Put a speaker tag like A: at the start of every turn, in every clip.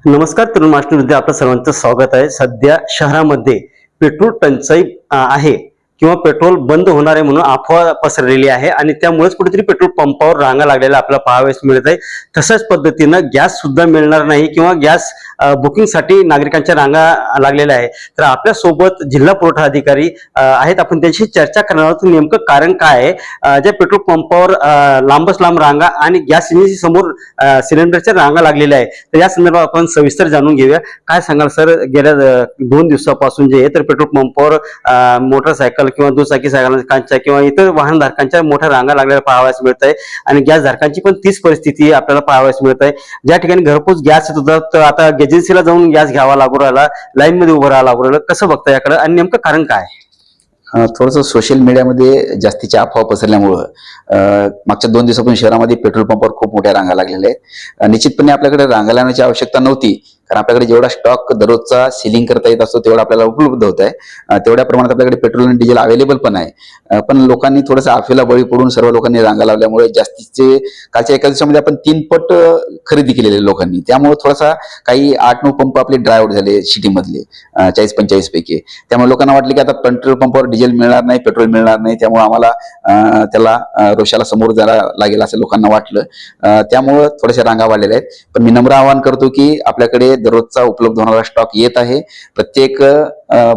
A: नमस्कार तरुण मास्टरमध्ये आपलं सर्वांचं स्वागत आहे. सध्या शहरामध्ये पेट्रोल टंचाई आहे किंवा पेट्रोल बंद होणार आहे म्हणून अफवा पसरलेली आहे आणि त्यामुळेच कुठेतरी पेट्रोल पंपावर रांगा लागलेल्या आपल्याला पाहावयास मिळत आहे. तशाच पद्धतीनं गॅस सुद्धा मिळणार नाही किंवा गॅस बुकिंगसाठी नागरिकांच्या रांगा लागलेल्या आहे. तर आपल्या सोबत जिल्हा पुरवठा अधिकारी आहेत. आपण त्यांची चर्चा करणार आहोत. नेमकं कारण काय आहे ज्या पेट्रोल पंपावर लांबच लांब रांगा आणि गॅस एजन्सी समोर सिलेंडरच्या रांगा लागलेल्या आहे. तर या संदर्भात आपण सविस्तर जाणून घेऊया. काय सांगाल सर, गेल्या 2 दिवसापासून जे आहे तर पेट्रोल पंपावर मोटरसायकल किंवा दुचाकी चालकांच्या किंवा इतर वाहनधारकांच्या मोठ्या रांगा लागलेल्या पाहावयास मिळत आहे आणि गॅस धारकांची पण तीच परिस्थिती आपल्याला पाहावयास मिळत आहे. ज्या ठिकाणी घरपोच गॅस येत होता तर आता एजन्सीला जाऊन गॅस घ्यावा लागू राहिला, लाईन मध्ये उभं राहावं लागू राहिलं. कसं बघता याकडे आणि नेमकं कारण काय?
B: थोडंसं सोशल मीडियामध्ये जास्तीच्या अफवा पसरल्यामुळं मागच्या 2 दिवसापासून शहरामध्ये पेट्रोल पंपावर खूप मोठ्या रांगा लागलेल्या आहेत. निश्चितपणे आपल्याकडे रांगा लावण्याची आवश्यकता नव्हती, कारण आपल्याकडे जेवढा स्टॉक दररोजचा सिलिंग करता येत असतो तेवढा आपल्याला उपलब्ध होत आहे. तेवढ्या प्रमाणात आपल्याकडे पेट्रोल आणि डिझेल अवेलेबल पण आहे. पण लोकांनी थोडंसं अफवेला बळी पडून सर्व लोकांनी रांगा लावल्यामुळे जास्तीचे कालच्या एका दिवसामध्ये आपण 3 पट खरेदी केलेले लोकांनी, त्यामुळे थोडासा काही 8-9 पंप आपले ड्राय आउट झाले सिटीमधले 40-45 पैकी. त्यामुळे लोकांना वाटले की आता पेट्रोल पंपावर डिझेल मिळणार नाही, पेट्रोल मिळणार नाही, त्यामुळे आम्हाला त्याला रोषाला समोर जायला लागेल असं लोकांना वाटलं. त्यामुळं थोड्याशा रांगा वाढलेल्या आहेत. पण मी नम्र आवाहन करतो की आपल्याकडे दररोजचा उपलब्ध होणारा स्टॉक येत आहे. प्रत्येक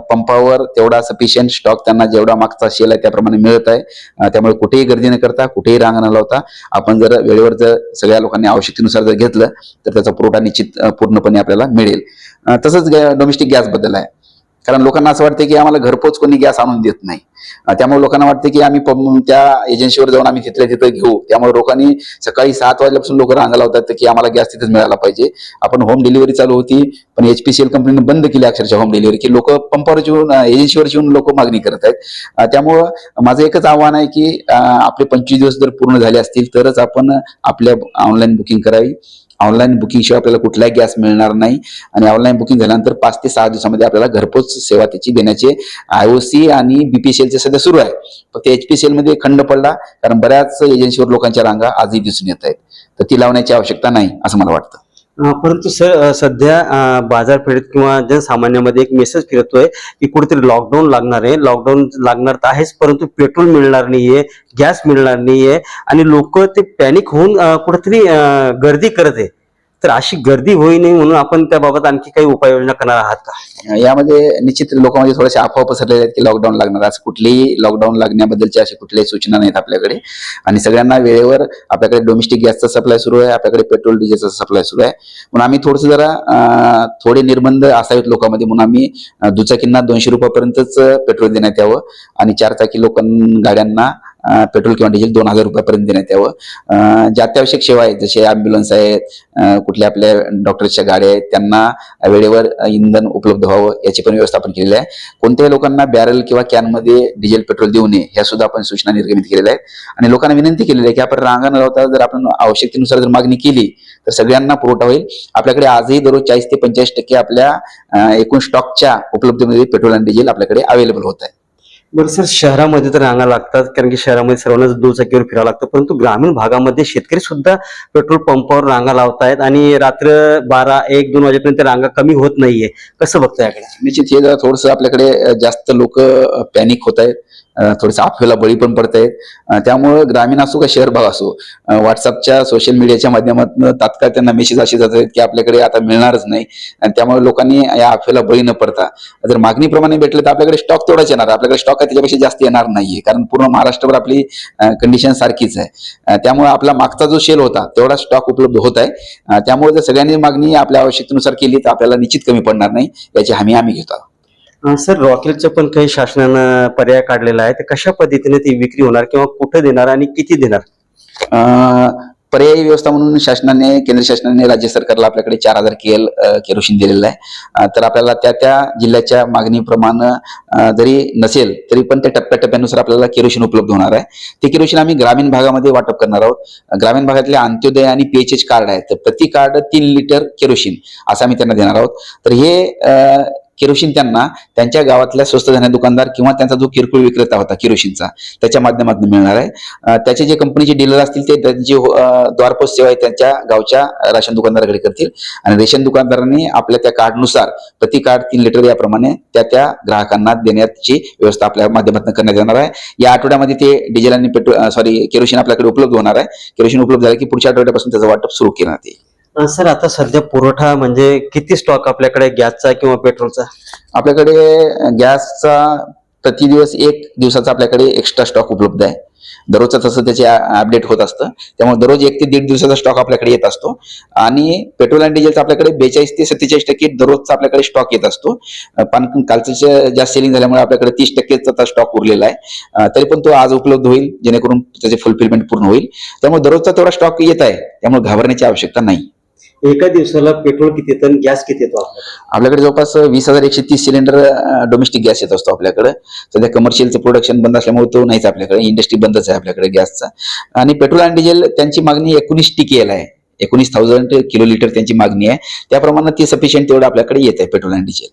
B: पंपावर तेवढा सफिशियंट स्टॉक त्यांना जेवढा मागचा शेल आहे त्याप्रमाणे मिळत आहे. त्यामुळे कुठेही गर्दी न करता, कुठेही रांग न लावता आपण जर वेळेवर जर सगळ्या लोकांनी आवश्यकतेनुसार जर घेतलं तर त्याचा पुरवठा निश्चित पूर्णपणे आपल्याला मिळेल. तसंच डोमेस्टिक गॅस बद्दल आहे, कारण लोकांना असं वाटतं की आम्हाला घरपोच कोणी गॅस आणून देत नाही. त्यामुळे लोकांना वाटतं की आम्ही त्या एजन्सीवर जाऊन आम्ही तिथल्या तिथं घेऊ. त्यामुळे लोकांनी सकाळी 7 वाजल्यापासून लोक रांगा लावतात की आम्हाला गॅस तिथेच मिळाला पाहिजे. आपण होम डिलिव्हरी चालू होती, पण HPCL कंपनीने बंद केली अक्षरशः होम डिलिव्हरी, की लोक पंपावर येऊन एजन्सीवर येऊन लोक मागणी करत आहेत. त्यामुळं माझं एकच आव्हान आहे की आपले 25 दिवस जर पूर्ण झाले असतील तरच आपण आपल्या ऑनलाईन बुकिंग करावी. ऑनलाईन बुकिंग शिवाय आपल्याला कुठलाही गॅस मिळणार नाही आणि ऑनलाईन बुकिंग झाल्यानंतर 5 ते 6 दिवसामध्ये आपल्याला घरपोच सेवा त्याची देण्याचे IOC आणि BPCL सध्या सुरू आहे. फक्त HPCL मध्ये खंड पडला, कारण बऱ्याच एजन्सीवर लोकांच्या रांगा आजही दिसून येत आहेत. तर ती लावण्याची आवश्यकता नाही असं मला वाटतं.
A: परंतु सर सध्या बाजारपेठेत किंवा जनसामान्यामध्ये एक मेसेज फिरतोय की कुठेतरी लॉकडाऊन लागणार आहे. लॉकडाऊन लागणार तर आहेच, परंतु पेट्रोल मिळणार नाहीये, गॅस मिळणार नाहीये आणि लोक ते पॅनिक होऊन कुठेतरी गर्दी करत आहे. तर अशी गर्दी होई नाही म्हणून आपण त्याबाबत आणखी काही उपाययोजना करणार आहात का?
B: यामध्ये निश्चित लोकांमध्ये थोड्याशा अफवा पसरलेल्या आहेत की लॉकडाऊन लागणार. असं कुठलीही लॉकडाऊन लागण्याबद्दलची अशी कुठल्याही सूचना नाहीत आपल्याकडे. आणि सगळ्यांना वेळेवर आपल्याकडे डोमेस्टिक गॅसचा सप्लाय सुरू आहे, आपल्याकडे पेट्रोल डिझेलचा सप्लाय सुरू आहे. म्हणून आम्ही थोडंसं जरा थोडे निर्बंध असावेत लोकांमध्ये, म्हणून आम्ही दुचाकींना 200 रुपयापर्यंतच पेट्रोल देण्यात यावं आणि 4 चाकी गाड्यांना पेट्रोल किंवा डिझेल 2000 रुपयापर्यंत देण्यात यावं. ज्या अत्यावश्यक सेवा आहेत जसे अँब्युलन्स आहेत, कुठल्या आपल्या डॉक्टरच्या गाड्या आहेत, त्यांना वेळेवर इंधन उपलब्ध व्हावं याची पण व्यवस्थापन केलेलं आहे. कोणत्याही लोकांना बॅरल किंवा कॅनमध्ये डिझेल पेट्रोल देऊ नये ह्या सुद्धा आपण सूचना निर्गमित केलेल्या आहेत. आणि लोकांना विनंती केलेली आहे की आपण रांगा न लावता जर आपण आवश्यकतेनुसार जर मागणी केली तर सगळ्यांना पुरवठा होईल. आपल्याकडे आजही दररोज 40 ते 45% आपल्या एकूण स्टॉकच्या उपलब्धतेमध्ये पेट्रोल आणि डिझेल आपल्याकडे अवेलेबल होत आहे.
A: बरं सर, शहरामध्ये तर रांगा लागतात कारण की शहरामध्ये सर्वांनाच दुचाकीवर फिरावं लागतं, परंतु ग्रामीण भागामध्ये शेतकरी सुद्धा पेट्रोल पंपावर रांगा लावतायत आणि रात्र 12, 1, 2 वाजेपर्यंत रांगा कमी होत नाहीये. कसं बघता याकडे?
B: निश्चित हे जरा थोडंसं आपल्याकडे जास्त लोक पॅनिक होत आहेत, थोडंसं अफवेला बळी पण पडत आहेत. त्यामुळं ग्रामीण असो का शहर भाग असो, व्हॉट्सअपच्या सोशल मीडियाच्या माध्यमातून तात्काळ त्यांना मेसेज असे जात आहेत की आपल्याकडे आता मिळणारच नाही. आणि त्यामुळे लोकांनी या अफवेला बळी न पडता जर मागणीप्रमाणे भेटले तर आपल्याकडे स्टॉक तेवढाच येणार, आपल्याकडे स्टॉक आहे त्याच्यापेक्षा जास्त येणार नाहीये, कारण पूर्ण महाराष्ट्रभर आपली कंडिशन सारखीच आहे. त्यामुळे आपला मागचा जो शेल होता तेवढा स्टॉक उपलब्ध होत आहे. त्यामुळे जर सगळ्यांनी मागणी आपल्या आवश्यकतेनुसार केली तर आपल्याला निश्चित कमी पडणार नाही, याची हमी आम्ही घेतो.
A: सर, रॉकेलचं पण काही शासनानं पर्याय काढलेला आहे, तर कशा पद्धतीने ती विक्री होणार किंवा कुठे देणार आणि किती देणार?
B: पर्यायी व्यवस्था म्हणून शासनाने, केंद्र शासनाने राज्य सरकारला आपल्याकडे 4000 KL केरोसिन दिलेलं आहे. तर आपल्याला त्या जिल्ह्याच्या मागणीप्रमाणे जरी नसेल तरी पण त्या टप्प्याटप्प्यानुसार आपल्याला केरोसिन उपलब्ध होणार आहे. ते केरोसिन आम्ही ग्रामीण भागामध्ये वाटप करणार आहोत. ग्रामीण भागातले अंत्योदय आणि PHH कार्ड आहेत, तर प्रति कार्ड 3 लिटर केरोसिन असं आम्ही त्यांना देणार आहोत. तर हे केरोसिन त्यांना त्यांच्या गावातल्या स्वस्त धान्य दुकानदार किंवा त्यांचा जो किरकोळ विक्रेता होता केरोसिनचा त्याच्या माध्यमातून मिळणार आहे. त्याचे जे कंपनीचे डीलर असतील ते त्यांची द्वारपोस्ट सेवा आहे त्यांच्या गावच्या राशन दुकानदाराकडे करतील आणि रेशन दुकानदारांनी आपल्या त्या कार्डनुसार प्रति कार्ड 3 लिटर याप्रमाणे त्या ग्राहकांना देण्याची व्यवस्था आपल्या माध्यमातून करण्यात येणार आहे. या आठवड्यामध्ये ते डिझेल आणि केरोसिन आपल्याकडे उपलब्ध होणार आहे. केरोसिन उपलब्ध झालं की पुढच्या आठवड्यापासून त्याचं वाटप सुरू करण्यात येईल.
A: सर आता सध्या पुरवठा म्हणजे किती स्टॉक आपल्याकडे गॅसचा किंवा पेट्रोलचा?
B: आपल्याकडे गॅसचा प्रति दिवस 1 दिवसाचा आपल्याकडे एक्स्ट्रा स्टॉक उपलब्ध आहे. दररोजचं तसं त्याचे अपडेट होत असतं, त्यामुळे दररोज 1 ते 1.5 दिवसाचा स्टॉक आपल्याकडे येत असतो. आणि पेट्रोल आणि डिझेलचा आपल्याकडे 42 ते 47% दररोजचा आपल्याकडे स्टॉक येत असतो. पण कालचं जास्त सेलिंग झाल्यामुळे आपल्याकडे 30%चा स्टॉक उरलेला आहे. तरी पण तो आज उपलब्ध होईल जेणेकरून त्याचे फुलफिलमेंट पूर्ण होईल. त्यामुळे दररोजचा तेवढा स्टॉक येत आहे, त्यामुळे घाबरण्याची आवश्यकता नाही.
A: एका दिवसाला पेट्रोल किती येतं आणि गॅस किती येतो
B: आपल्याकडे? जवळपास 20,130 सिलेंडर डोमेस्टिक गॅस येत असतो आपल्याकडे. सध्या कमर्शियलचं प्रोडक्शन बंद असल्यामुळे तो नाहीच आपल्याकडे, इंडस्ट्री बंदच आहे आपल्याकडे गॅसचा. आणि पेट्रोल आणि डिझेल त्यांची मागणी 19 TKL आहे, 19,000 किलोलिटर त्यांची मागणी आहे. त्याप्रमाणे ती सफिशियंट तेवढं आपल्याकडे येत आहे पेट्रोल आणि डिझेल.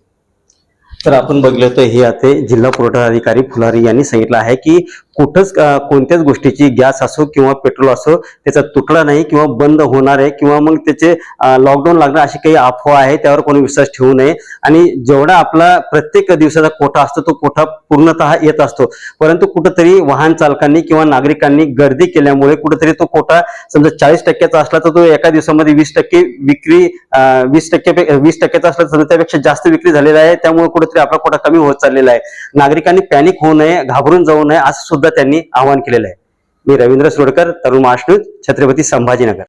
A: तर आपण बघलो तर हे आता जिल्हा पुरवठा अधिकारी फुलारी यांनी सांगितलं आहे की कुठंच कोणत्याच गोष्टीची गॅस असो किंवा पेट्रोल असो त्याचा तुटला नाही किंवा बंद होणार आहे किंवा मग त्याचे लॉकडाऊन लागणार अशी काही अफवा आहे, त्यावर कोणी विश्वास ठेवू नये. आणि जेवढा आपला प्रत्येक दिवसाचा कोटा असतो तो कोटा पूर्णतः येत असतो, परंतु कुठंतरी वाहन चालकांनी किंवा नागरिकांनी गर्दी केल्यामुळे कुठेतरी तो कोटा समजा 40%चा असला तर तो एका दिवसामध्ये 20% विक्री 20%चा असला तर त्यापेक्षा जास्त विक्री झालेला आहे. त्यामुळे कुठेतरी आपला कोटा कमी होत चाललेला आहे. नागरिकांनी पॅनिक होऊ नये, घाबरून जाऊ नये असं सुद्धा त्यांनी आवाहन केलेलं आहे. मी रवींद्र सोडकर, तरुण महाराष्ट्र न्यूज, छत्रपती संभाजीनगर.